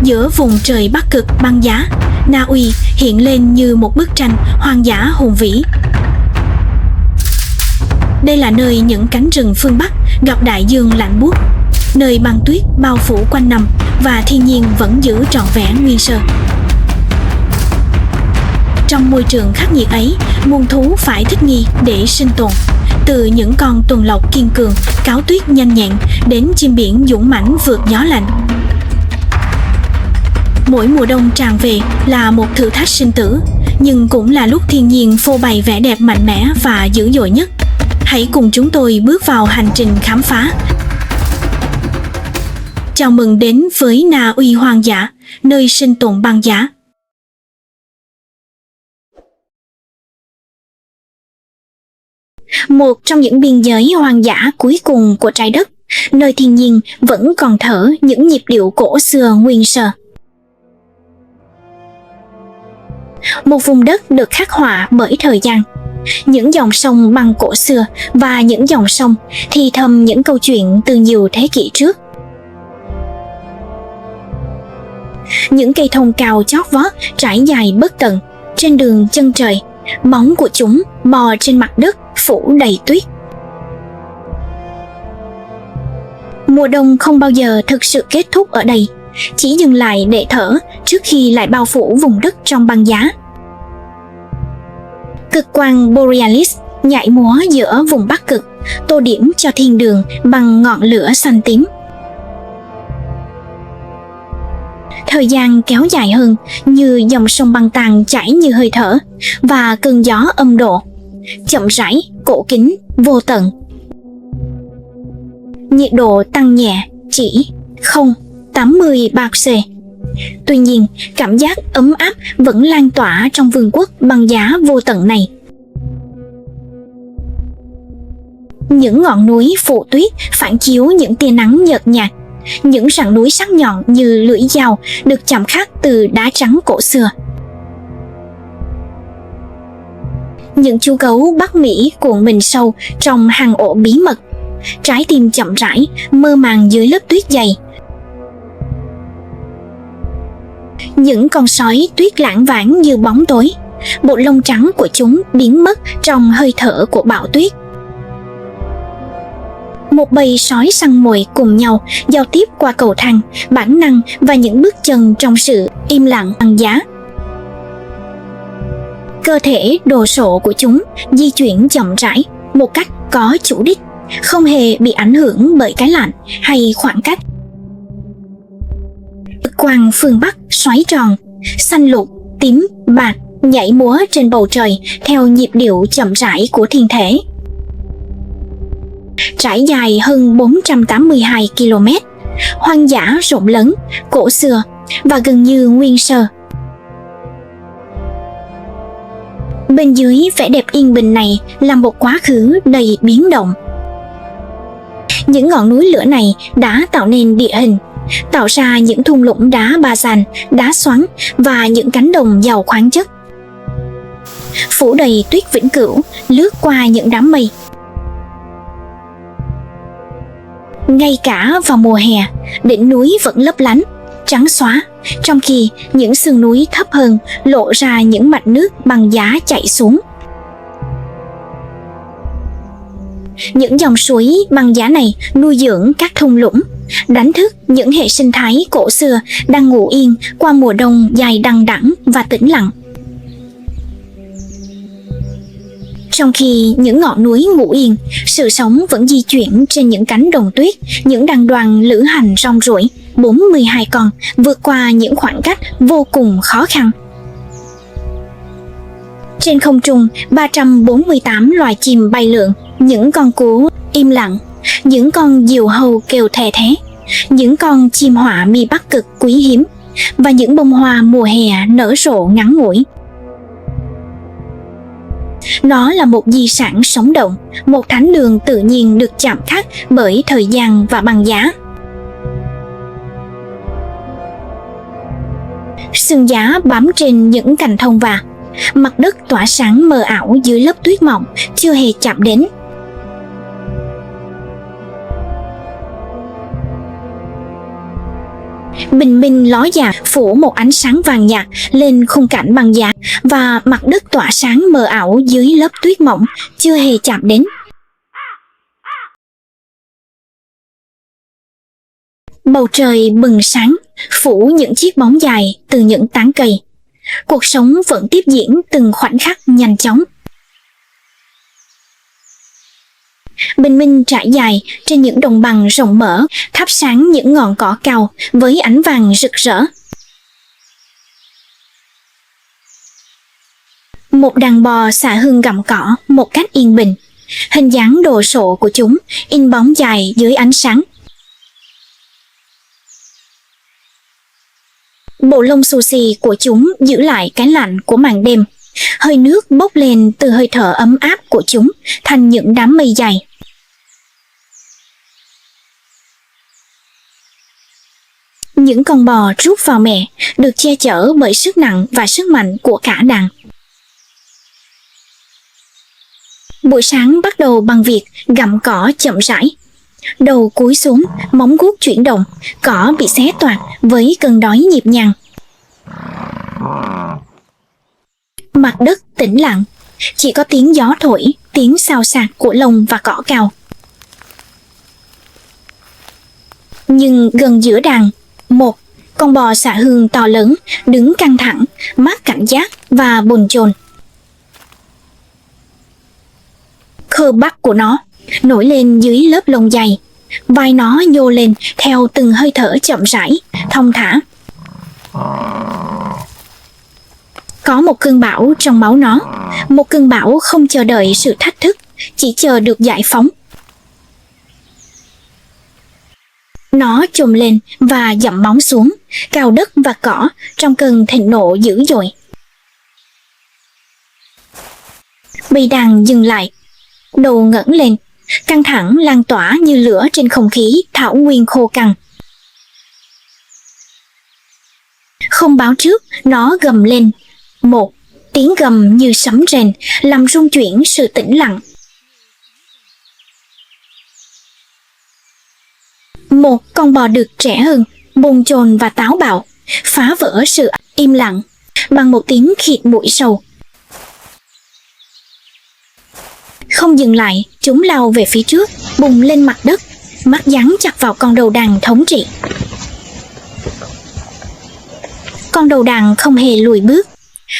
Giữa vùng trời Bắc Cực băng giá, Na Uy hiện lên như một bức tranh hoang dã hùng vĩ. Đây là nơi những cánh rừng phương Bắc gặp đại dương lạnh buốt, nơi băng tuyết bao phủ quanh năm và thiên nhiên vẫn giữ trọn vẹn nguyên sơ. Trong môi trường khắc nghiệt ấy, muôn thú phải thích nghi để sinh tồn. Từ những con tuần lộc kiên cường, cáo tuyết nhanh nhẹn đến chim biển dũng mãnh vượt gió lạnh. Mỗi mùa đông tràn về là một thử thách sinh tử, nhưng cũng là lúc thiên nhiên phô bày vẻ đẹp mạnh mẽ và dữ dội nhất. Hãy cùng chúng tôi bước vào hành trình khám phá. Chào mừng đến với Na Uy hoang dã, nơi sinh tồn băng giá. Một trong những biên giới hoang dã cuối cùng của trái đất, nơi thiên nhiên vẫn còn thở những nhịp điệu cổ xưa nguyên sơ. Một vùng đất được khắc họa bởi thời gian, những dòng sông băng cổ xưa và những dòng sông thì thầm những câu chuyện từ nhiều thế kỷ trước. Những cây thông cao chót vót trải dài bất tận trên đường chân trời, bóng của chúng bò trên mặt đất phủ đầy tuyết. Mùa đông không bao giờ thực sự kết thúc ở đây, chỉ dừng lại để thở trước khi lại bao phủ vùng đất trong băng giá. Cực quang Borealis nhảy múa giữa vùng Bắc Cực, tô điểm cho thiên đường bằng ngọn lửa xanh tím. Thời gian kéo dài hơn như dòng sông băng tàn chảy như hơi thở, và cơn gió âm độ, chậm rãi, cổ kính, vô tận. Nhiệt độ tăng nhẹ chỉ 0,80 bạc C. Tuy nhiên, cảm giác ấm áp vẫn lan tỏa trong vương quốc băng giá vô tận này. Những ngọn núi phủ tuyết phản chiếu những tia nắng nhợt nhạt, những rặng núi sắc nhọn như lưỡi dao được chạm khắc từ đá trắng cổ xưa. Những chú gấu Bắc Mỹ cuộn mình sâu trong hang ổ bí mật, trái tim chậm rãi mơ màng dưới lớp tuyết dày. Những con sói tuyết lãng vãng như bóng tối, bộ lông trắng của chúng biến mất trong hơi thở của bão tuyết. Một bầy sói săn mồi cùng nhau giao tiếp qua cầu thang, bản năng và những bước chân trong sự im lặng băng giá. Cơ thể đồ sộ của chúng di chuyển chậm rãi, một cách có chủ đích, không hề bị ảnh hưởng bởi cái lạnh hay khoảng cách. Cực quang phương Bắc xoáy tròn, xanh lục, tím, bạc nhảy múa trên bầu trời theo nhịp điệu chậm rãi của thiên thể. Trải dài hơn 482 km, hoang dã rộng lớn, cổ xưa và gần như nguyên sơ. Bên dưới vẻ đẹp yên bình này là một quá khứ đầy biến động. Những ngọn núi lửa này đã tạo nên địa hình, tạo ra những thung lũng đá ba gian, đá xoắn và những cánh đồng giàu khoáng chất. Phủ đầy tuyết vĩnh cửu, lướt qua những đám mây. Ngay cả vào mùa hè, đỉnh núi vẫn lấp lánh, trắng xóa, trong khi những sườn núi thấp hơn lộ ra những mạch nước băng giá chảy xuống. Những dòng suối băng giá này nuôi dưỡng các thung lũng, đánh thức những hệ sinh thái cổ xưa đang ngủ yên qua mùa đông dài đằng đẵng và tĩnh lặng. Trong khi những ngọn núi ngủ yên, sự sống vẫn di chuyển trên những cánh đồng tuyết, những đàn đoàn lữ hành rong ruổi, 42 con vượt qua những khoảng cách vô cùng khó khăn. Trên không trung, 348 loài chim bay lượn, những con cú im lặng, những con diều hâu kêu thè thé, những con chim họa mi Bắc Cực quý hiếm và những bông hoa mùa hè nở rộ ngắn ngủi. Nó là một di sản sống động, một thánh đường tự nhiên được chạm khắc bởi thời gian và băng giá. Sương giá bám trên những cành thông vàng, mặt đất tỏa sáng mờ ảo dưới lớp tuyết mỏng chưa hề chạm đến. Bình minh ló dạng phủ một ánh sáng vàng nhạt lên khung cảnh băng giá, và mặt đất tỏa sáng mờ ảo dưới lớp tuyết mỏng chưa hề chạm đến. Bầu trời bừng sáng, phủ những chiếc bóng dài từ những tán cây. Cuộc sống vẫn tiếp diễn từng khoảnh khắc nhanh chóng. Bình minh trải dài trên những đồng bằng rộng mở, thắp sáng những ngọn cỏ cao với ánh vàng rực rỡ. Một đàn bò xả hương gặm cỏ một cách yên bình. Hình dáng đồ sộ của chúng in bóng dài dưới ánh sáng. Bộ lông xù xì của chúng giữ lại cái lạnh của màn đêm. Hơi nước bốc lên từ hơi thở ấm áp của chúng thành những đám mây dày. Những con bò rút vào mẹ, được che chở bởi sức nặng và sức mạnh của cả đàn. Buổi sáng bắt đầu bằng việc gặm cỏ chậm rãi. Đầu cúi xuống, móng guốc chuyển động, cỏ bị xé toạc với cơn đói nhịp nhàng. Mặt đất tĩnh lặng, chỉ có tiếng gió thổi, tiếng xào xạc của lông và cỏ cao. Nhưng gần giữa đàn, một con bò xạ hương to lớn đứng căng thẳng, mắt cảnh giác và bồn chồn. Khơ bắp của nó nổi lên dưới lớp lông dày, vai nó nhô lên theo từng hơi thở chậm rãi, thong thả. Có một cơn bão trong máu nó, một cơn bão không chờ đợi sự thách thức, chỉ chờ được giải phóng. Nó chồm lên và dậm móng xuống, cào đất và cỏ trong cơn thịnh nộ dữ dội. Bầy đàn dừng lại, đầu ngẩng lên, căng thẳng lan tỏa như lửa trên không khí thảo nguyên khô cằn. Không báo trước, nó gầm lên. Một tiếng gầm như sấm rền làm rung chuyển sự tĩnh lặng. Một con bò đực trẻ hơn, bồn chồn và táo bạo, phá vỡ sự im lặng bằng một tiếng khịt mũi sâu. Không dừng lại, chúng lao về phía trước, bùng lên mặt đất, mắt dán chặt vào con đầu đàn thống trị. Con đầu đàn không hề lùi bước.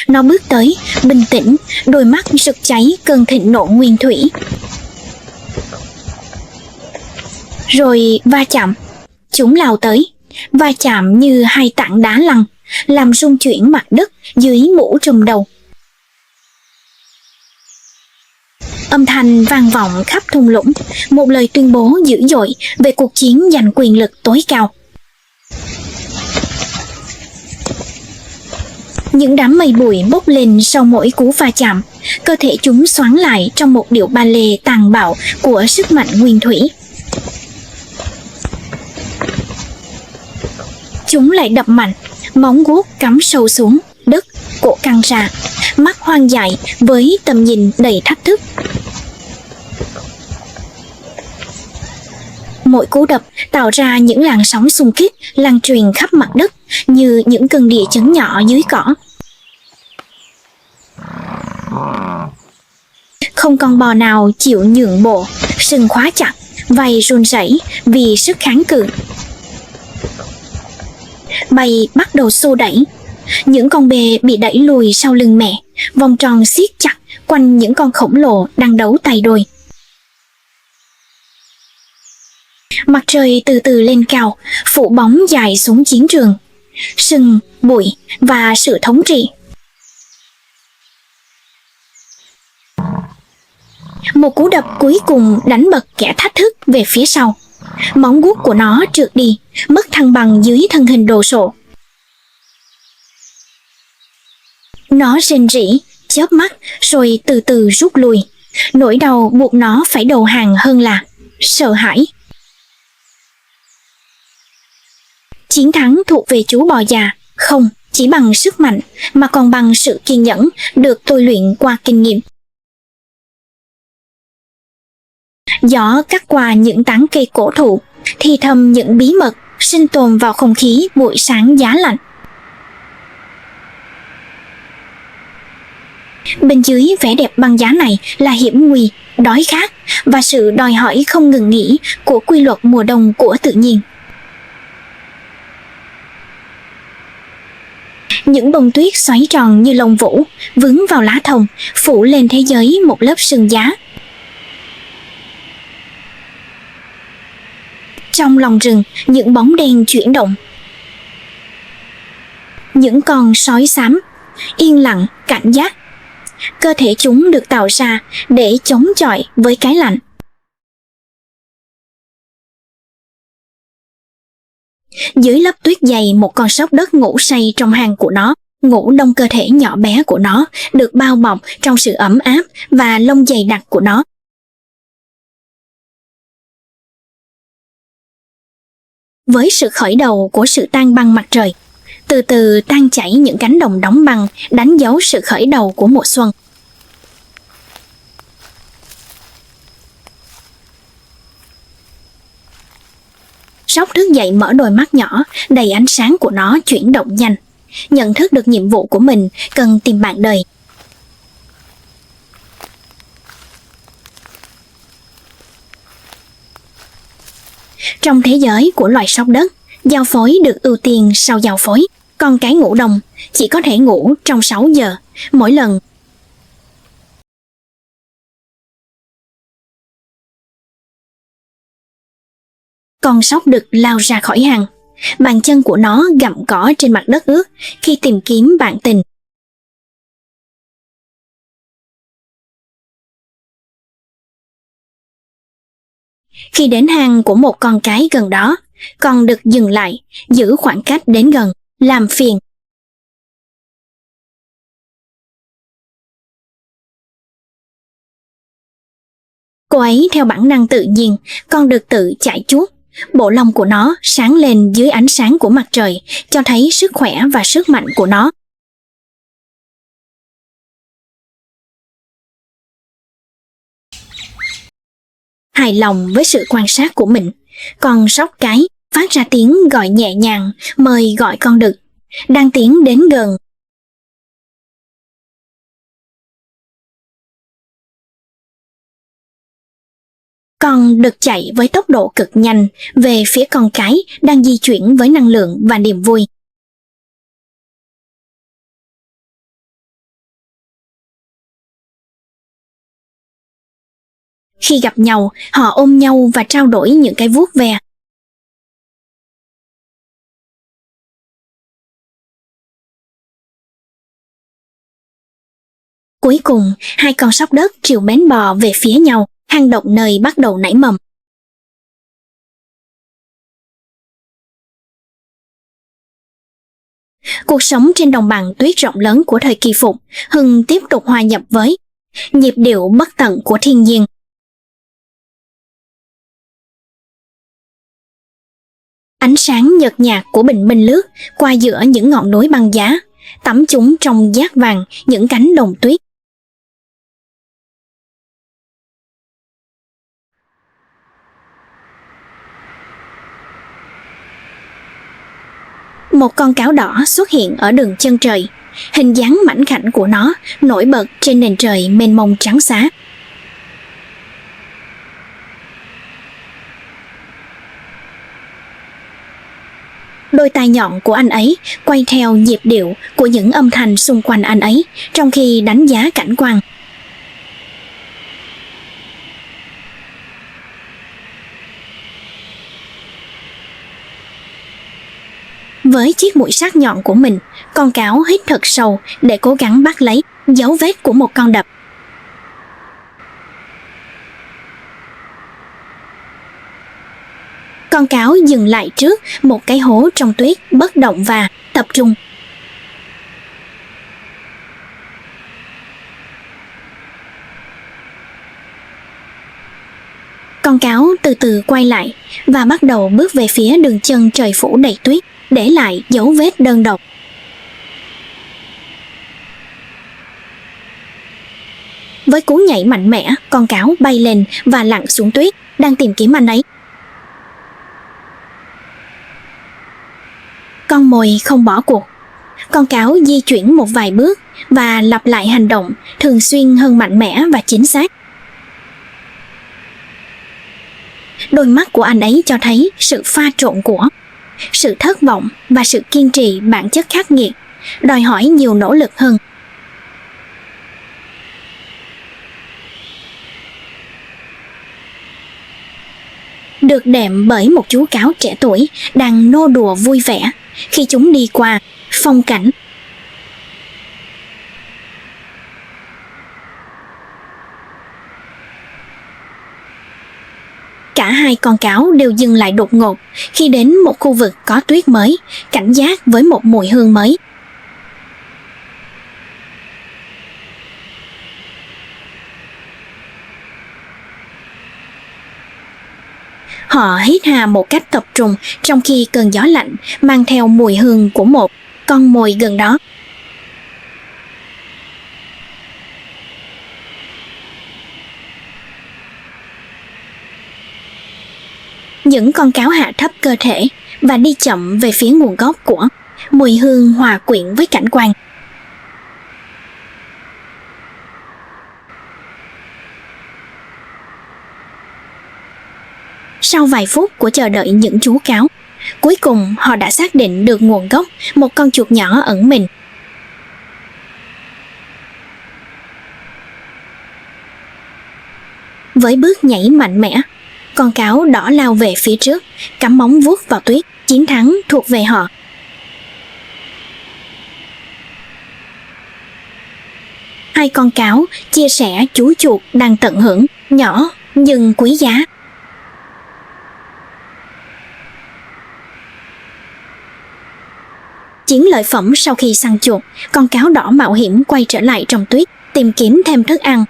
Nó bước tới, bình tĩnh, đôi mắt rực cháy cơn thịnh nộ nguyên thủy. Rồi va chạm. Chúng lao tới, va chạm như hai tảng đá lăn, làm rung chuyển mặt đất dưới mũ trùm đầu. Âm thanh vang vọng khắp thung lũng, một lời tuyên bố dữ dội về cuộc chiến giành quyền lực tối cao. Những đám mây bụi bốc lên sau mỗi cú va chạm, cơ thể chúng xoắn lại trong một điệu ballet tàn bạo của sức mạnh nguyên thủy. Chúng lại đập mạnh, móng guốc cắm sâu xuống đất, cổ căng ra, mắt hoang dại với tầm nhìn đầy thách thức. Mỗi cú đập tạo ra những làn sóng xung kích lan truyền khắp mặt đất như những cơn địa chấn nhỏ dưới cỏ. Không con bò nào chịu nhượng bộ, sừng khóa chặt, vai run rẩy vì sức kháng cự. Bầy bắt đầu xô đẩy. Những con bê bị đẩy lùi sau lưng mẹ, vòng tròn siết chặt quanh những con khổng lồ đang đấu tay đôi. Mặt trời từ từ lên cao, phủ bóng dài xuống chiến trường. Sừng, bụi và sự thống trị. Một cú đập cuối cùng đánh bật kẻ thách thức về phía sau. Móng guốc của nó trượt đi, mất thăng bằng dưới thân hình đồ sộ. Nó rên rỉ, chớp mắt rồi từ từ rút lui. Nỗi đau buộc nó phải đầu hàng hơn là sợ hãi. Chiến thắng thuộc về chú bò già, không chỉ bằng sức mạnh mà còn bằng sự kiên nhẫn được tôi luyện qua kinh nghiệm. Gió cắt qua những tán cây cổ thụ, thì thầm những bí mật sinh tồn vào không khí buổi sáng giá lạnh. Bên dưới vẻ đẹp băng giá này là hiểm nguy, đói khát và sự đòi hỏi không ngừng nghỉ của quy luật mùa đông của tự nhiên. Những bông tuyết xoáy tròn như lông vũ, vướng vào lá thông, phủ lên thế giới một lớp sương giá. Trong lòng rừng, những bóng đen chuyển động. Những con sói xám, yên lặng, cảnh giác. Cơ thể chúng được tạo ra để chống chọi với cái lạnh. Dưới lớp tuyết dày, một con sóc đất ngủ say trong hang của nó, ngủ đông cơ thể nhỏ bé của nó, được bao bọc trong sự ấm áp và lông dày đặc của nó. Với sự khởi đầu của sự tan băng mặt trời, từ từ tan chảy những cánh đồng đóng băng, đánh dấu sự khởi đầu của mùa xuân. Sóc thức dậy, mở đôi mắt nhỏ, đầy ánh sáng của nó chuyển động nhanh, nhận thức được nhiệm vụ của mình cần tìm bạn đời. Trong thế giới của loài sóc đất, giao phối được ưu tiên sau giao phối. Con cái ngủ đông chỉ có thể ngủ trong 6 giờ mỗi lần. Con sóc đực lao ra khỏi hang, bàn chân của nó gặm cỏ trên mặt đất ướt khi tìm kiếm bạn tình. Khi đến hang của một con cái gần đó, con đực dừng lại, giữ khoảng cách đến gần, làm phiền. Cô ấy theo bản năng tự nhiên, con đực tự chạy chuốt. Bộ lông của nó sáng lên dưới ánh sáng của mặt trời, cho thấy sức khỏe và sức mạnh của nó. Hài lòng với sự quan sát của mình, con sóc cái phát ra tiếng gọi nhẹ nhàng, mời gọi con đực, đang tiến đến gần. Con đực chạy với tốc độ cực nhanh về phía con cái đang di chuyển với năng lượng và niềm vui. Khi gặp nhau, họ ôm nhau và trao đổi những cái vuốt ve. Cuối cùng, hai con sóc đất trìu mến bò về phía nhau, hang động nơi bắt đầu nảy mầm. Cuộc sống trên đồng bằng tuyết rộng lớn của thời kỳ phục hưng tiếp tục hòa nhập với nhịp điệu bất tận của thiên nhiên. Ánh sáng nhợt nhạt của bình minh lướt qua giữa những ngọn núi băng giá, tắm chúng trong dát vàng những cánh đồng tuyết. Một con cáo đỏ xuất hiện ở đường chân trời, hình dáng mảnh khảnh của nó nổi bật trên nền trời mênh mông trắng xá. Đôi tai nhọn của anh ấy quay theo nhịp điệu của những âm thanh xung quanh anh ấy trong khi đánh giá cảnh quan. Với chiếc mũi sắc nhọn của mình, con cáo hít thật sâu để cố gắng bắt lấy dấu vết của một con đập. Con cáo dừng lại trước một cái hố trong tuyết, bất động và tập trung. Con cáo từ từ quay lại và bắt đầu bước về phía đường chân trời phủ đầy tuyết, để lại dấu vết đơn độc. Với cú nhảy mạnh mẽ, con cáo bay lên và lặn xuống tuyết, đang tìm kiếm anh ấy. Con mồi không bỏ cuộc. Con cáo di chuyển một vài bước và lặp lại hành động thường xuyên hơn mạnh mẽ và chính xác. Đôi mắt của anh ấy cho thấy sự pha trộn của sự thất vọng và sự kiên trì bản chất khắc nghiệt, đòi hỏi nhiều nỗ lực hơn. Được đệm bởi một chú cáo trẻ tuổi đang nô đùa vui vẻ khi chúng đi qua phong cảnh. Cả hai con cáo đều dừng lại đột ngột khi đến một khu vực có tuyết mới, cảnh giác với một mùi hương mới. Họ hít hà một cách tập trung trong khi cơn gió lạnh mang theo mùi hương của một con mồi gần đó. Những con cáo hạ thấp cơ thể và đi chậm về phía nguồn gốc của mùi hương hòa quyện với cảnh quan. Sau vài phút của chờ đợi những chú cáo, cuối cùng họ đã xác định được nguồn gốc một con chuột nhỏ ẩn mình. Với bước nhảy mạnh mẽ, con cáo đỏ lao về phía trước, cắm móng vuốt vào tuyết. Chiến thắng thuộc về họ. Hai con cáo chia sẻ chú chuột đang tận hưởng, nhỏ nhưng quý giá. Chiến lợi phẩm sau khi săn chuột, con cáo đỏ mạo hiểm quay trở lại trong tuyết, tìm kiếm thêm thức ăn.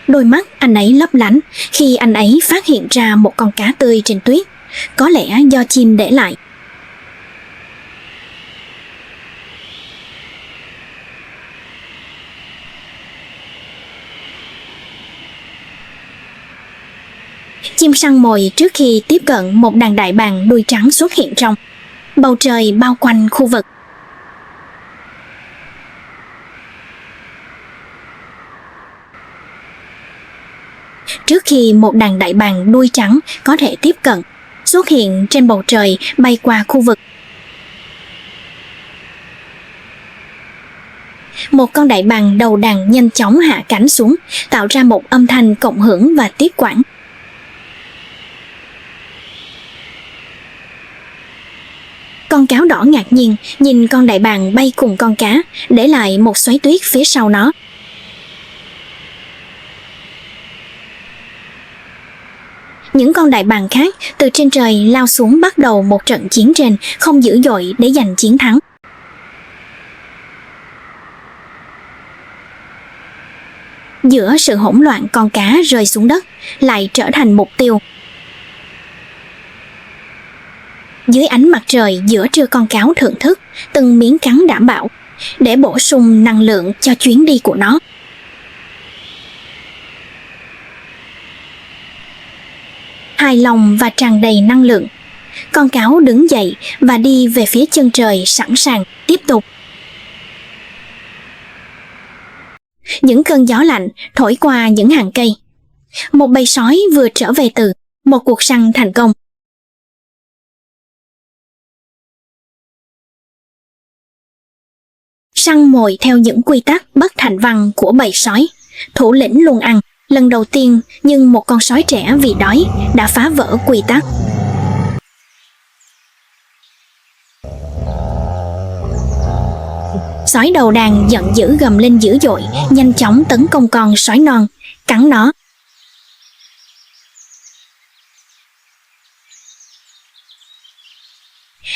Đôi mắt anh ấy lấp lánh khi anh ấy phát hiện ra một con cá tươi trên tuyết, có lẽ do chim để lại. Chim săn mồi trước khi tiếp cận một đàn đại bàng đuôi trắng xuất hiện trong bầu trời bao quanh khu vực. Trước khi một đàn đại bàng đuôi trắng có thể tiếp cận, xuất hiện trên bầu trời bay qua khu vực. Một con đại bàng đầu đàn nhanh chóng hạ cánh xuống, tạo ra một âm thanh cộng hưởng và tiếp quản. Con cáo đỏ ngạc nhiên nhìn con đại bàng bay cùng con cá, để lại một xoáy tuyết phía sau nó. Những con đại bàng khác từ trên trời lao xuống, bắt đầu một trận chiến tranh không dữ dội để giành chiến thắng. Giữa sự hỗn loạn, con cá rơi xuống đất lại trở thành mục tiêu. Dưới ánh mặt trời giữa trưa, con cáo thưởng thức từng miếng cắn đảm bảo để bổ sung năng lượng cho chuyến đi của nó. Hài lòng và tràn đầy năng lượng, con cáo đứng dậy và đi về phía chân trời, sẵn sàng tiếp tục. Những cơn gió lạnh thổi qua những hàng cây. Một bầy sói vừa trở về từ một cuộc săn thành công. Săn mồi theo những quy tắc bất thành văn của bầy sói. Thủ lĩnh luôn ăn. Lần đầu tiên, nhưng một con sói trẻ vì đói đã phá vỡ quy tắc. Sói đầu đàn giận dữ gầm lên dữ dội, nhanh chóng tấn công con sói non, cắn nó.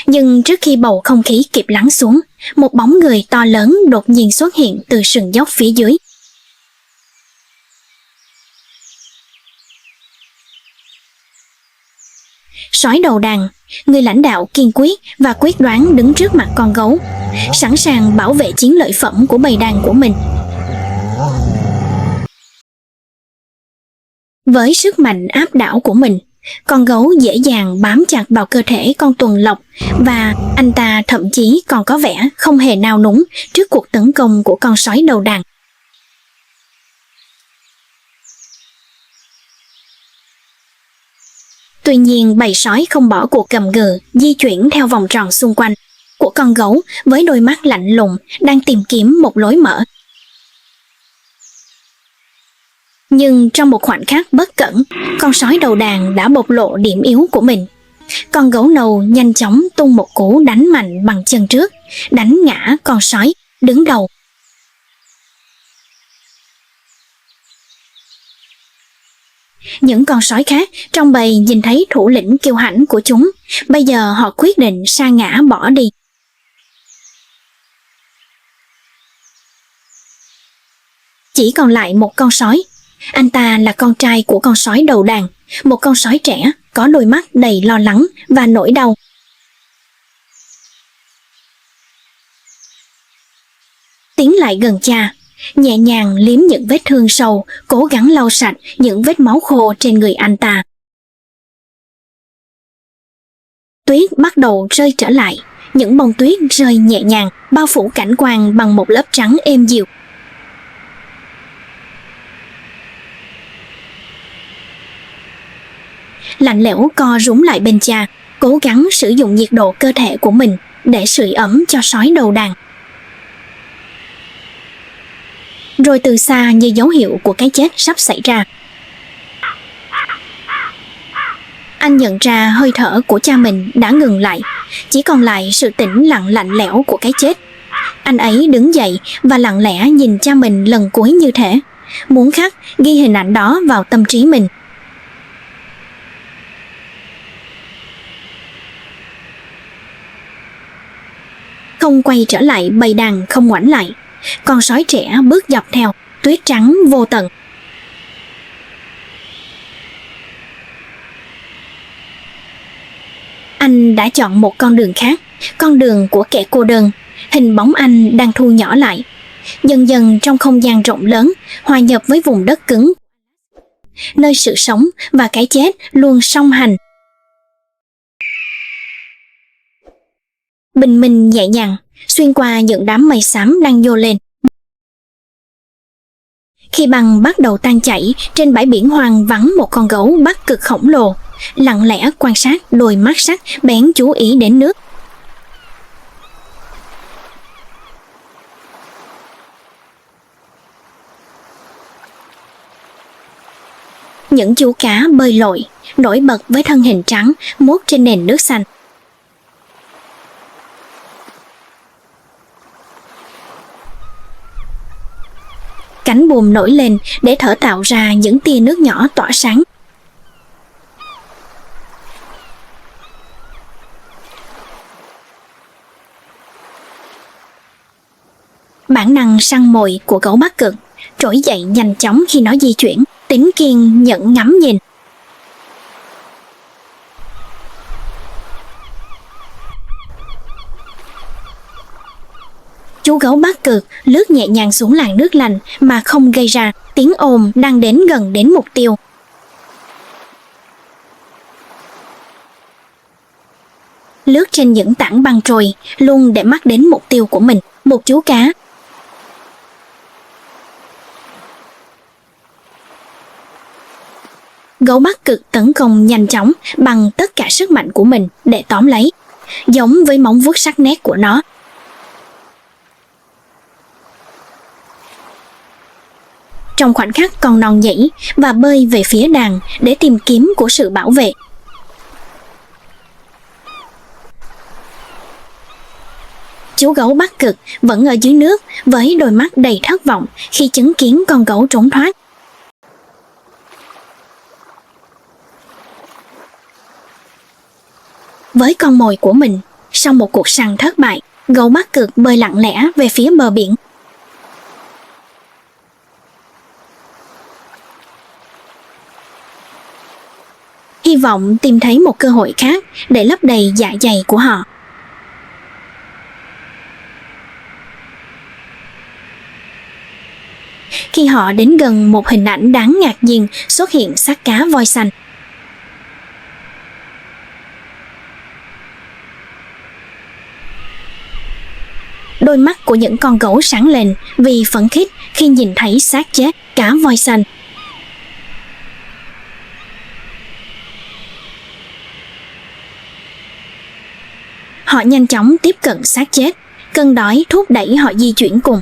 Nhưng trước khi bầu không khí kịp lắng xuống, một bóng người to lớn đột nhiên xuất hiện từ sườn dốc phía dưới. Sói đầu đàn, người lãnh đạo kiên quyết và quyết đoán đứng trước mặt con gấu, sẵn sàng bảo vệ chiến lợi phẩm của bầy đàn của mình. Với sức mạnh áp đảo của mình, Con gấu dễ dàng bám chặt vào cơ thể con tuần lộc và anh ta thậm chí còn có vẻ không hề nao núng trước cuộc tấn công của con sói đầu đàn. Tuy nhiên bầy sói không bỏ cuộc gầm gừ di chuyển theo vòng tròn xung quanh của con gấu với đôi mắt lạnh lùng đang tìm kiếm một lối mở. Nhưng trong một khoảnh khắc bất cẩn, con sói đầu đàn đã bộc lộ điểm yếu của mình. Con gấu nâu nhanh chóng tung một cú đánh mạnh bằng chân trước, đánh ngã con sói đứng đầu. Những con sói khác trong bầy nhìn thấy thủ lĩnh kiêu hãnh của chúng, bây giờ họ quyết định sa ngã bỏ đi. Chỉ còn lại một con sói. Anh ta là con trai của con sói đầu đàn, một con sói trẻ có đôi mắt đầy lo lắng và nỗi đau. Tiến lại gần cha, nhẹ nhàng liếm những vết thương sâu, cố gắng lau sạch những vết máu khô trên người anh ta. Tuyết bắt đầu rơi trở lại, những bông tuyết rơi nhẹ nhàng, bao phủ cảnh quan bằng một lớp trắng êm dịu. Lạnh lẽo co rúm lại bên cha, cố gắng sử dụng nhiệt độ cơ thể của mình để sưởi ấm cho sói đầu đàn. Rồi từ xa như dấu hiệu của cái chết sắp xảy ra, anh nhận ra hơi thở của cha mình đã ngừng lại, chỉ còn lại sự tĩnh lặng lạnh lẽo của cái chết. Anh ấy đứng dậy và lặng lẽ nhìn cha mình lần cuối như thể muốn khắc ghi hình ảnh đó vào tâm trí mình. Không quay trở lại bầy đàn không ngoảnh lại, con sói trẻ bước dọc theo tuyết trắng vô tận. Anh đã chọn một con đường khác, con đường của kẻ cô đơn. Hình bóng anh đang thu nhỏ lại, dần dần trong không gian rộng lớn, hòa nhập với vùng đất cứng, nơi sự sống và cái chết luôn song hành. Bình minh nhẹ nhàng xuyên qua những đám mây xám đang nhô lên. Khi băng bắt đầu tan chảy, trên bãi biển hoang vắng một con gấu Bắc Cực khổng lồ, lặng lẽ quan sát, đôi mắt sắc bén chú ý đến nước. Những chú cá bơi lội, nổi bật với thân hình trắng, muốt trên nền nước xanh. Cánh buồm nổi lên để thở tạo ra những tia nước nhỏ tỏa sáng. Bản năng săn mồi của gấu Bắc Cực trỗi dậy nhanh chóng khi nó di chuyển, tính kiên nhẫn ngắm nhìn. Chú gấu Bắc Cực lướt nhẹ nhàng xuống làn nước lành mà không gây ra tiếng ồn đang đến gần đến mục tiêu. Lướt trên những tảng băng trôi, luôn để mắt đến mục tiêu của mình, một chú cá. Gấu Bắc Cực tấn công nhanh chóng bằng tất cả sức mạnh của mình để tóm lấy, giống với móng vuốt sắc nét của nó. Trong khoảnh khắc con non nhảy và bơi về phía đàn để tìm kiếm của sự bảo vệ. Chú gấu Bắc Cực vẫn ở dưới nước với đôi mắt đầy thất vọng khi chứng kiến con gấu trốn thoát. Với con mồi của mình, sau một cuộc săn thất bại, gấu Bắc Cực bơi lặng lẽ về phía bờ biển. Hy vọng tìm thấy một cơ hội khác để lấp đầy dạ dày của họ. Khi họ đến gần một hình ảnh đáng ngạc nhiên xuất hiện xác cá voi xanh. Đôi mắt của những con gấu sáng lên vì phấn khích khi nhìn thấy xác chết cá voi xanh. Họ nhanh chóng tiếp cận xác chết, cơn đói thúc đẩy họ di chuyển cùng.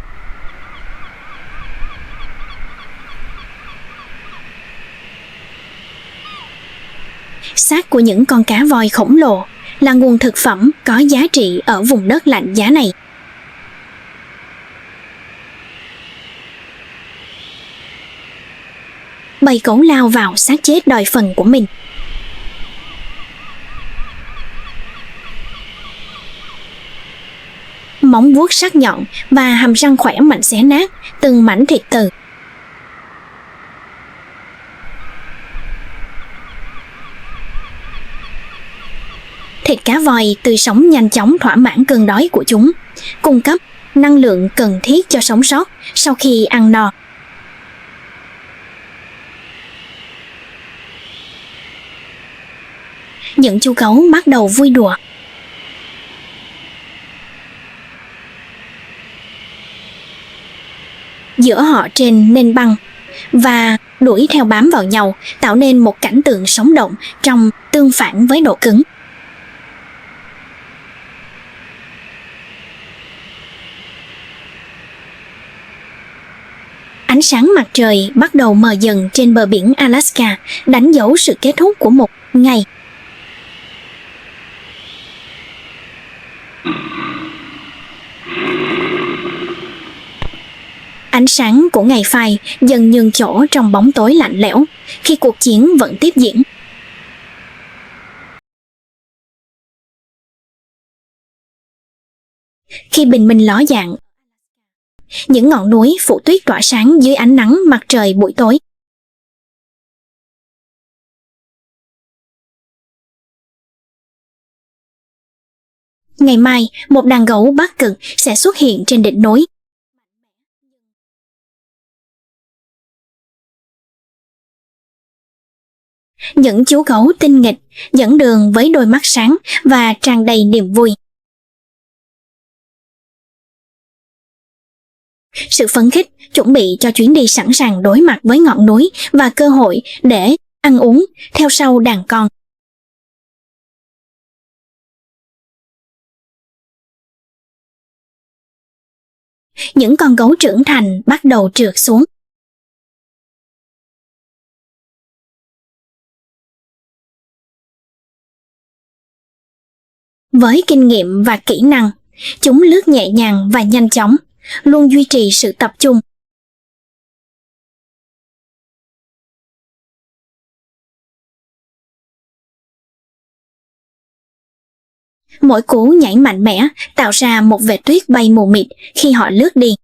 Xác của những con cá voi khổng lồ là nguồn thực phẩm có giá trị ở vùng đất lạnh giá này. Bầy cẩu lao vào xác chết đòi phần của mình. Móng vuốt sắc nhọn và hàm răng khỏe mạnh xé nát từng mảnh thịt từ. Thịt cá voi tươi sống nhanh chóng thỏa mãn cơn đói của chúng, cung cấp năng lượng cần thiết cho sống sót sau khi ăn no. Những chú gấu bắt đầu vui đùa. Giữa họ trên nền băng và đuổi theo bám vào nhau, tạo nên một cảnh tượng sống động trong tương phản với độ cứng. Ánh sáng mặt trời bắt đầu mờ dần trên bờ biển Alaska, đánh dấu sự kết thúc của một ngày. Ánh sáng của ngày phai dần nhường chỗ trong bóng tối lạnh lẽo khi cuộc chiến vẫn tiếp diễn. Khi bình minh ló dạng, những ngọn núi phủ tuyết tỏa sáng dưới ánh nắng mặt trời buổi tối. Ngày mai, một đàn gấu Bắc Cực sẽ xuất hiện trên đỉnh núi. Những chú gấu tinh nghịch dẫn đường với đôi mắt sáng và tràn đầy niềm vui. Sự phấn khích chuẩn bị cho chuyến đi sẵn sàng đối mặt với ngọn núi và cơ hội để ăn uống theo sau đàn con. Những con gấu trưởng thành bắt đầu trượt xuống. Với kinh nghiệm và kỹ năng, chúng lướt nhẹ nhàng và nhanh chóng, luôn duy trì sự tập trung. Mỗi cú nhảy mạnh mẽ tạo ra một vệt tuyết bay mù mịt khi họ lướt đi.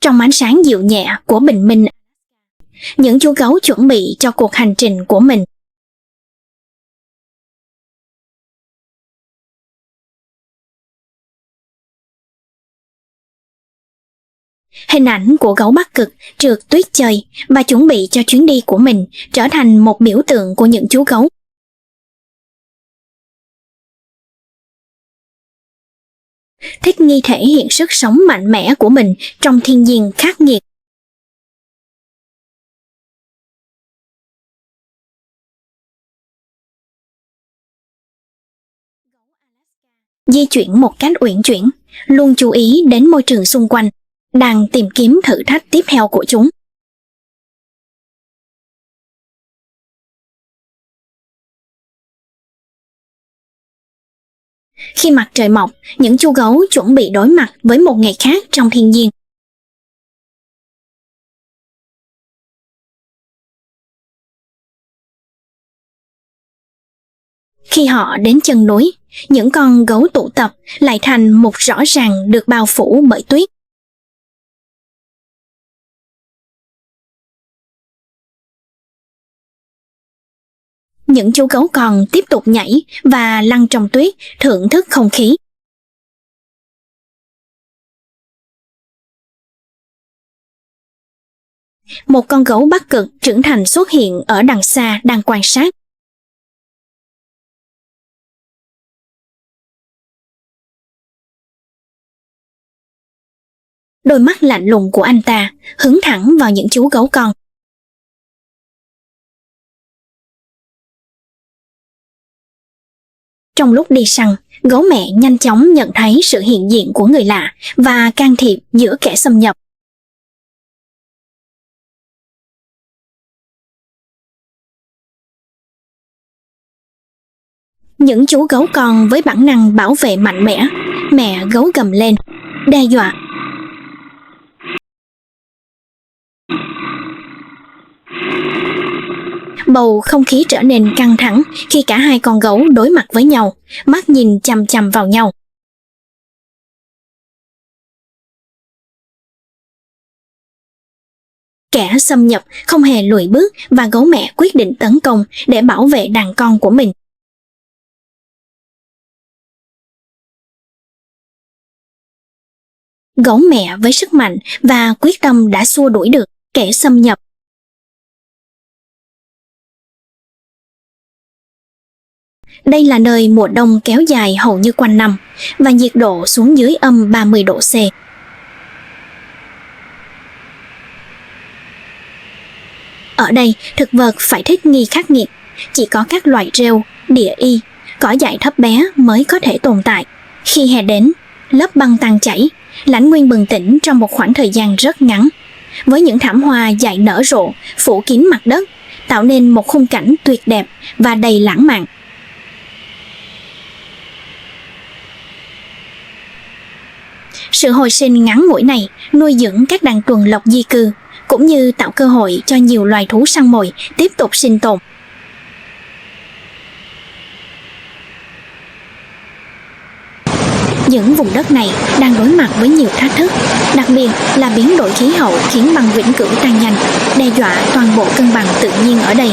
Trong ánh sáng dịu nhẹ của bình minh, những chú gấu chuẩn bị cho cuộc hành trình của mình. Hình ảnh của gấu Bắc Cực trượt tuyết chơi và chuẩn bị cho chuyến đi của mình trở thành một biểu tượng của những chú gấu. Thích nghi thể hiện sức sống mạnh mẽ của mình trong thiên nhiên khắc nghiệt. Di chuyển một cách uyển chuyển, luôn chú ý đến môi trường xung quanh, đang tìm kiếm thử thách tiếp theo của chúng. Khi mặt trời mọc, những chú gấu chuẩn bị đối mặt với một ngày khác trong thiên nhiên. Khi họ đến chân núi, những con gấu tụ tập lại thành một rõ ràng được bao phủ bởi tuyết. Những chú gấu còn tiếp tục nhảy và lăn trong tuyết, thưởng thức không khí. Một con gấu Bắc Cực trưởng thành xuất hiện ở đằng xa đang quan sát. Đôi mắt lạnh lùng của anh ta hướng thẳng vào những chú gấu con. Trong lúc đi săn, gấu mẹ nhanh chóng nhận thấy sự hiện diện của người lạ và can thiệp giữa kẻ xâm nhập. Những chú gấu con với bản năng bảo vệ mạnh mẽ, mẹ gấu gầm lên, đe dọa. Bầu không khí trở nên căng thẳng khi cả hai con gấu đối mặt với nhau, mắt nhìn chằm chằm vào nhau. Kẻ xâm nhập không hề lùi bước và gấu mẹ quyết định tấn công để bảo vệ đàn con của mình. Gấu mẹ với sức mạnh và quyết tâm đã xua đuổi được kẻ xâm nhập. Đây là nơi mùa đông kéo dài hầu như quanh năm và nhiệt độ xuống dưới âm 30 độ C. Ở đây, thực vật phải thích nghi khắc nghiệt, chỉ có các loài rêu, địa y, cỏ dại thấp bé mới có thể tồn tại. Khi hè đến, lớp băng tan chảy, lãnh nguyên bừng tỉnh trong một khoảng thời gian rất ngắn, với những thảm hoa dại nở rộ, phủ kín mặt đất, tạo nên một khung cảnh tuyệt đẹp và đầy lãng mạn. Sự hồi sinh ngắn ngủi này nuôi dưỡng các đàn tuần lộc di cư, cũng như tạo cơ hội cho nhiều loài thú săn mồi tiếp tục sinh tồn. Những vùng đất này đang đối mặt với nhiều thách thức, đặc biệt là biến đổi khí hậu khiến băng vĩnh cửu tan nhanh, đe dọa toàn bộ cân bằng tự nhiên ở đây.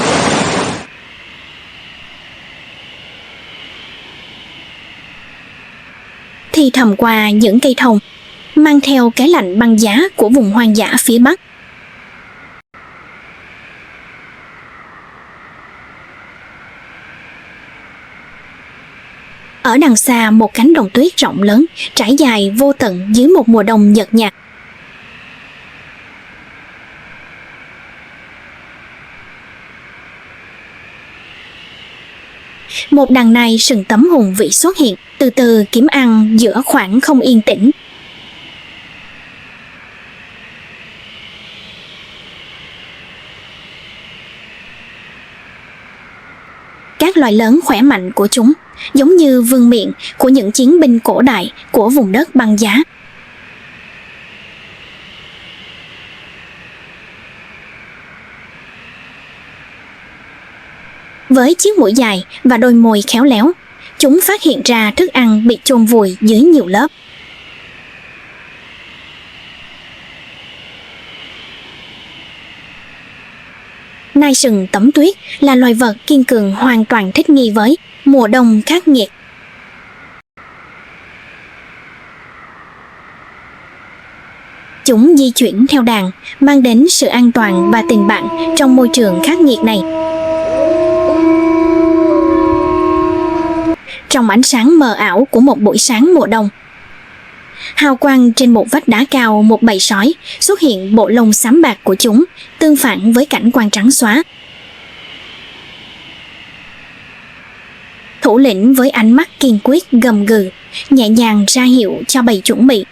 Thì thầm qua những cây thông, mang theo cái lạnh băng giá của vùng hoang dã phía Bắc. Ở đằng xa một cánh đồng tuyết rộng lớn, trải dài vô tận dưới một mùa đông nhợt nhạt. Một đàn nai sừng tấm hùng vĩ xuất hiện, từ từ kiếm ăn giữa khoảng không yên tĩnh. Các loài lớn khỏe mạnh của chúng, giống như vương miện của những chiến binh cổ đại của vùng đất băng giá. Với chiếc mũi dài và đôi môi khéo léo, chúng phát hiện ra thức ăn bị chôn vùi dưới nhiều lớp. Nai sừng tấm tuyết là loài vật kiên cường hoàn toàn thích nghi với mùa đông khắc nghiệt. Chúng di chuyển theo đàn, mang đến sự an toàn và tình bạn trong môi trường khắc nghiệt này. Trong ánh sáng mờ ảo của một buổi sáng mùa đông, hào quang trên một vách đá cao, một bầy sói xuất hiện, bộ lông xám bạc của chúng tương phản với cảnh quang trắng xóa. Thủ lĩnh với ánh mắt kiên quyết gầm gừ, nhẹ nhàng ra hiệu cho bầy chuẩn bị.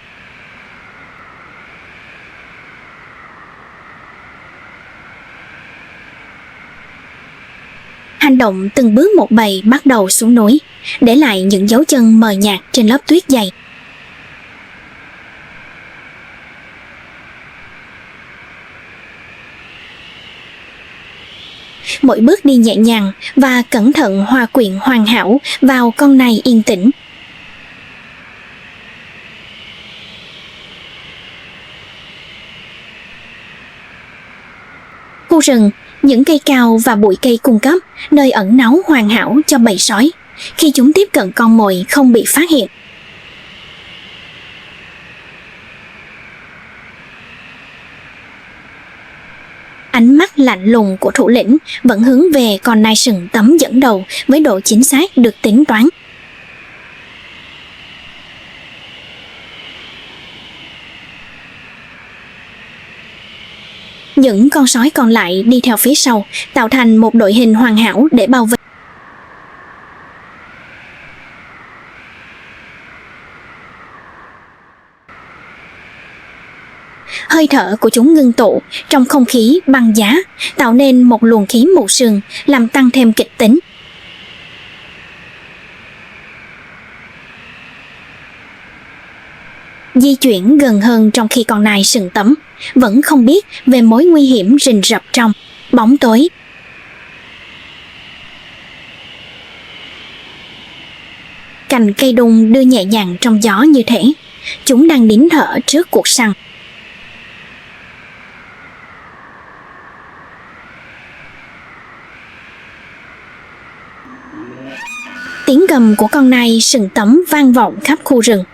Hành động từng bước một bầy bắt đầu xuống núi, để lại những dấu chân mờ nhạt trên lớp tuyết dày. Mỗi bước đi nhẹ nhàng và cẩn thận hòa quyện hoàn hảo vào con nai yên tĩnh. Khu rừng, những cây cao và bụi cây cung cấp nơi ẩn náu hoàn hảo cho bầy sói khi chúng tiếp cận con mồi không bị phát hiện. Ánh mắt lạnh lùng của thủ lĩnh vẫn hướng về con nai sừng tấm dẫn đầu với độ chính xác được tính toán. Những con sói còn lại đi theo phía sau, tạo thành một đội hình hoàn hảo để bảo vệ. Hơi thở của chúng ngưng tụ trong không khí băng giá, tạo nên một luồng khí mù sương, làm tăng thêm kịch tính. Di chuyển gần hơn trong khi con nai sừng tấm vẫn không biết về mối nguy hiểm rình rập trong bóng tối. Cành cây đung đưa nhẹ nhàng trong gió như thể chúng đang nín thở trước cuộc săn. Tiếng gầm của con nai sừng tấm vang vọng khắp khu rừng,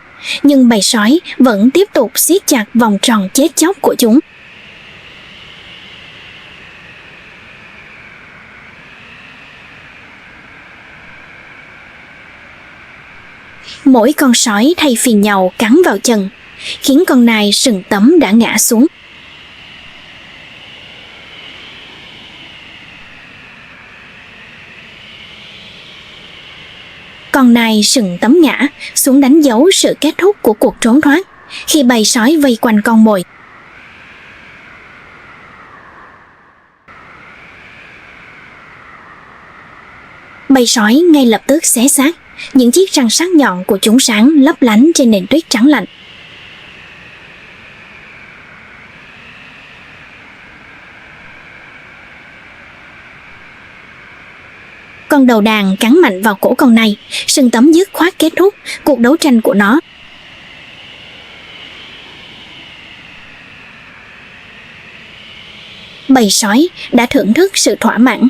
nhưng bầy sói vẫn tiếp tục siết chặt vòng tròn chết chóc của chúng. Mỗi con sói thay phiên nhau cắn vào chân, khiến con nai sừng tấm đã ngã xuống. Con nai sừng tấm ngã xuống đánh dấu sự kết thúc của cuộc trốn thoát khi bầy sói vây quanh con mồi. Bầy sói ngay lập tức xé xác, những chiếc răng sắc nhọn của chúng sáng lấp lánh trên nền tuyết trắng lạnh. Con đầu đàn cắn mạnh vào cổ con này, sừng tấm dứt khoát kết thúc cuộc đấu tranh của nó. Bầy sói đã thưởng thức sự thỏa mãn,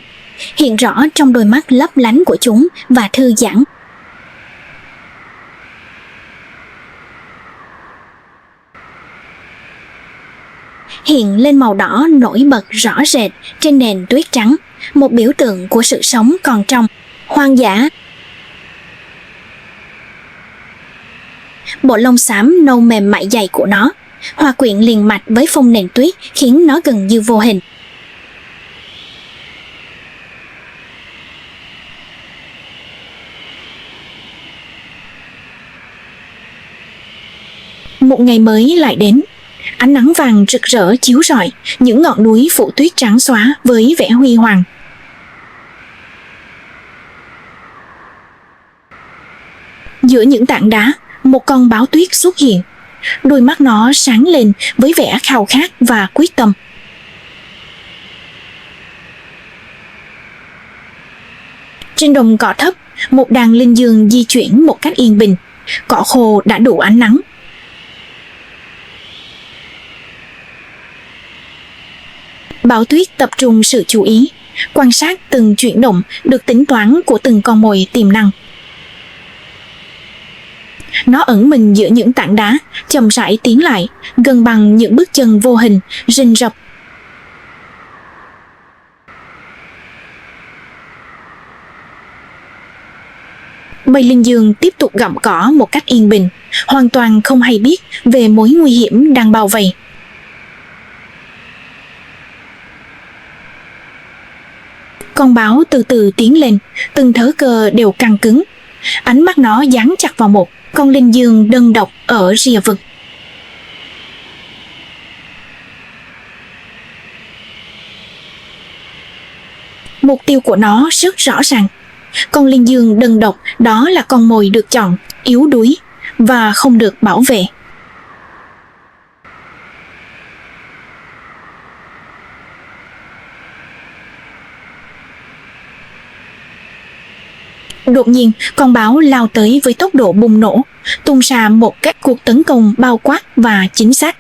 hiện rõ trong đôi mắt lấp lánh của chúng và thư giãn. Hiện lên màu đỏ nổi bật rõ rệt trên nền tuyết trắng, một biểu tượng của sự sống còn trong hoang dã. Bộ lông xám nâu mềm mại dày của nó hòa quyện liền mạch với phông nền tuyết, khiến nó gần như vô hình. Một ngày mới lại đến. Ánh nắng vàng rực rỡ chiếu rọi những ngọn núi phủ tuyết trắng xóa với vẻ huy hoàng. Giữa những tảng đá, một con báo tuyết xuất hiện. Đôi mắt nó sáng lên với vẻ khao khát và quyết tâm. Trên đồng cỏ thấp, một đàn linh dương di chuyển một cách yên bình. Cỏ khô đã đủ ánh nắng. Báo tuyết tập trung sự chú ý, quan sát từng chuyển động được tính toán của từng con mồi tiềm năng. Nó ẩn mình giữa những tảng đá, chậm rãi tiến lại, gần bằng những bước chân vô hình, rình rập. Bầy linh dương tiếp tục gặm cỏ một cách yên bình, hoàn toàn không hay biết về mối nguy hiểm đang bao vây. Con báo từ từ tiến lên, từng thớ cơ đều căng cứng. Ánh mắt nó dán chặt vào một con linh dương đơn độc ở rìa vực. Mục tiêu của nó rất rõ ràng. Con linh dương đơn độc đó là con mồi được chọn, yếu đuối và không được bảo vệ. Đột nhiên, con báo lao tới với tốc độ bùng nổ, tung ra một các cuộc tấn công bao quát và chính xác.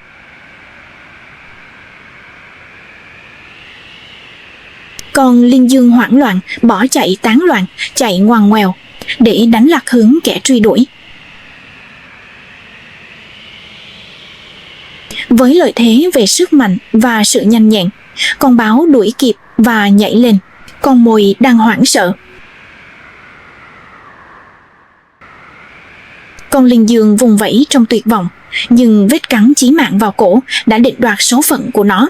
Con linh dương hoảng loạn, bỏ chạy tán loạn, chạy ngoằn ngoèo để đánh lạc hướng kẻ truy đuổi. Với lợi thế về sức mạnh và sự nhanh nhẹn, con báo đuổi kịp và nhảy lên. Con mồi đang hoảng sợ. Con linh dương vùng vẫy trong tuyệt vọng, nhưng vết cắn chí mạng vào cổ đã định đoạt số phận của nó.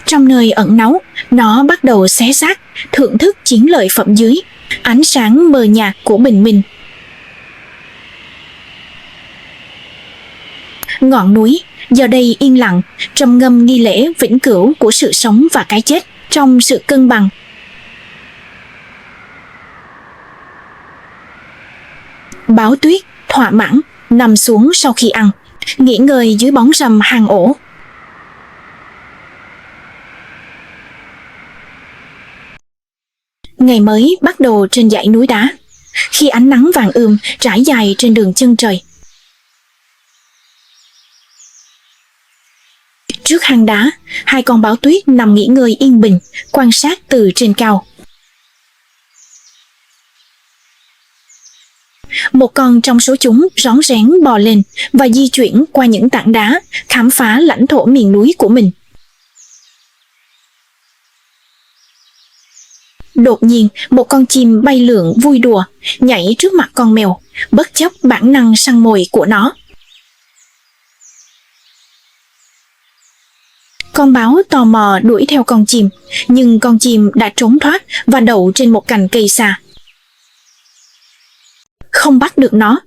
Trong nơi ẩn náu, nó bắt đầu xé xác, thưởng thức chiến lợi phẩm dưới ánh sáng mờ nhạt của bình minh. Ngọn núi giờ đây yên lặng, trầm ngâm nghi lễ vĩnh cửu của sự sống và cái chết trong sự cân bằng. Báo tuyết thỏa mãn nằm xuống sau khi ăn, nghỉ ngơi dưới bóng râm hang ổ. Ngày mới bắt đầu trên dãy núi đá, khi ánh nắng vàng ươm trải dài trên đường chân trời. Trước hang đá, hai con báo tuyết nằm nghỉ ngơi yên bình, quan sát từ trên cao. Một con trong số chúng rón rén bò lên và di chuyển qua những tảng đá, khám phá lãnh thổ miền núi của mình. Đột nhiên, một con chim bay lượn vui đùa, nhảy trước mặt con mèo, bất chấp bản năng săn mồi của nó. Con báo tò mò đuổi theo con chim, nhưng con chim đã trốn thoát và đậu trên một cành cây xa. Không bắt được nó,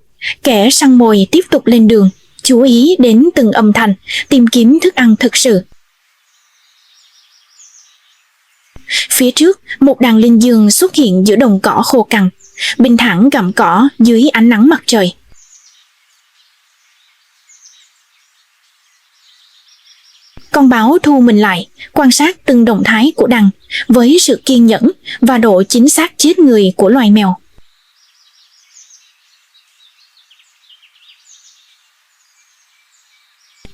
kẻ săn mồi tiếp tục lên đường, chú ý đến từng âm thanh, tìm kiếm thức ăn thực sự. Phía trước, một đàn linh dương xuất hiện giữa đồng cỏ khô cằn, bình thản gặm cỏ dưới ánh nắng mặt trời. Con báo thu mình lại, quan sát từng động thái của đàn với sự kiên nhẫn và độ chính xác chết người của loài mèo.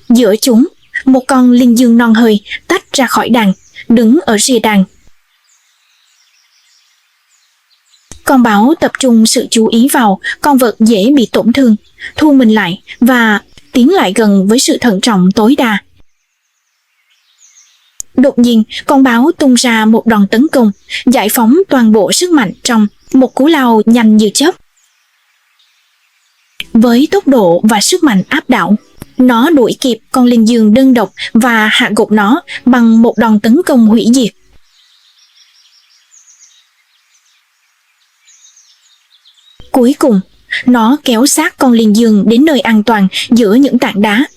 Giữa chúng, một con linh dương non hơi tách ra khỏi đàn, đứng ở rìa đàn. Con báo tập trung sự chú ý vào con vật dễ bị tổn thương, thu mình lại và tiến lại gần với sự thận trọng tối đa. Đột nhiên, con báo tung ra một đòn tấn công, giải phóng toàn bộ sức mạnh trong một cú lao nhanh như chớp. Với tốc độ và sức mạnh áp đảo, nó đuổi kịp con linh dương đơn độc và hạ gục nó bằng một đòn tấn công hủy diệt. Cuối cùng, nó kéo xác con linh dương đến nơi an toàn giữa những tảng đá,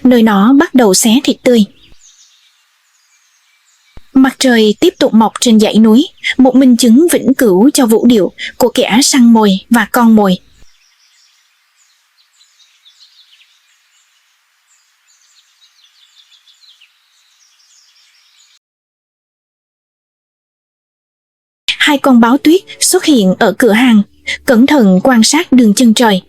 nơi nó bắt đầu xé thịt tươi. Mặt trời tiếp tục mọc trên dãy núi, một minh chứng vĩnh cửu cho vũ điệu của kẻ săn mồi và con mồi. Hai con báo tuyết xuất hiện ở cửa hàng, cẩn thận quan sát đường chân trời.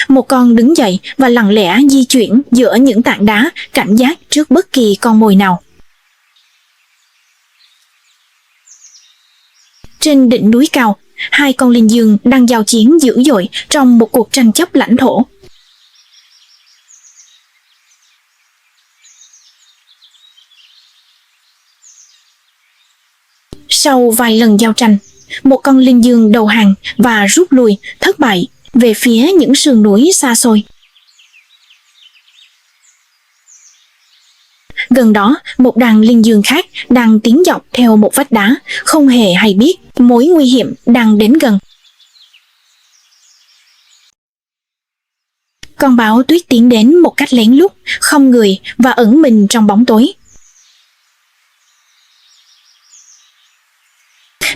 Một con đứng dậy và lặng lẽ di chuyển giữa những tảng đá, cảnh giác trước bất kỳ con mồi nào. Trên đỉnh núi cao, hai con linh dương đang giao chiến dữ dội trong một cuộc tranh chấp lãnh thổ. Sau vài lần giao tranh, một con linh dương đầu hàng và rút lui thất bại về phía những sườn núi xa xôi. Gần đó, một đàn linh dương khác đang tiến dọc theo một vách đá, không hề hay biết mối nguy hiểm đang đến gần. Con báo tuyết tiến đến một cách lén lút, không người và ẩn mình trong bóng tối.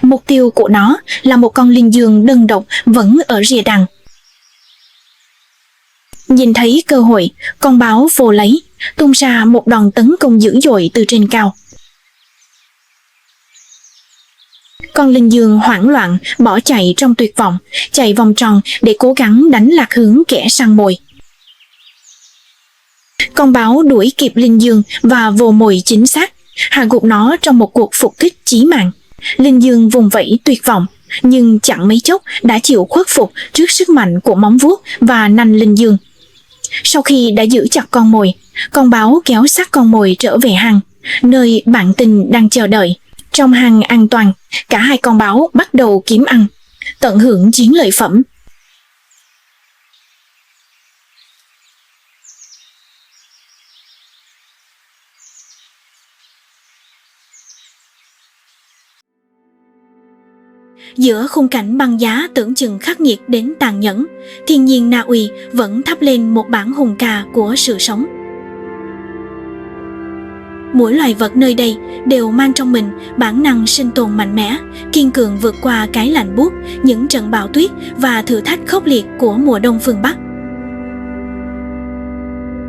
Mục tiêu của nó là một con linh dương đơn độc vẫn ở rìa đàn. Nhìn thấy cơ hội, con báo vồ lấy, tung ra một đòn tấn công dữ dội từ trên cao. Con linh dương hoảng loạn bỏ chạy trong tuyệt vọng, chạy vòng tròn để cố gắng đánh lạc hướng kẻ săn mồi. Con báo đuổi kịp linh dương và vồ mồi chính xác, hạ gục nó trong một cuộc phục kích chí mạng. Linh Dương vùng vẫy tuyệt vọng, nhưng chẳng mấy chốc đã chịu khuất phục trước sức mạnh của móng vuốt và nanh Linh Dương. Sau khi đã giữ chặt con mồi, con báo kéo xác con mồi trở về hang, nơi bạn tình đang chờ đợi. Trong hang an toàn, cả hai con báo bắt đầu kiếm ăn, tận hưởng chiến lợi phẩm. Giữa khung cảnh băng giá tưởng chừng khắc nghiệt đến tàn nhẫn, thiên nhiên Na Uy vẫn thắp lên một bản hùng ca của sự sống. Mỗi loài vật nơi đây đều mang trong mình bản năng sinh tồn mạnh mẽ, kiên cường vượt qua cái lạnh buốt, những trận bão tuyết và thử thách khốc liệt của mùa đông phương Bắc.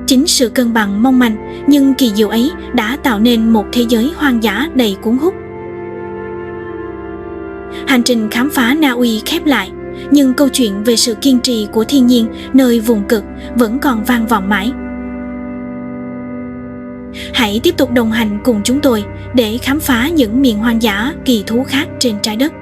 Chính sự cân bằng mong manh nhưng kỳ diệu ấy đã tạo nên một thế giới hoang dã đầy cuốn hút. Hành trình khám phá Na Uy khép lại, nhưng câu chuyện về sự kiên trì của thiên nhiên nơi vùng cực vẫn còn vang vọng mãi. Hãy tiếp tục đồng hành cùng chúng tôi để khám phá những miền hoang dã kỳ thú khác trên trái đất.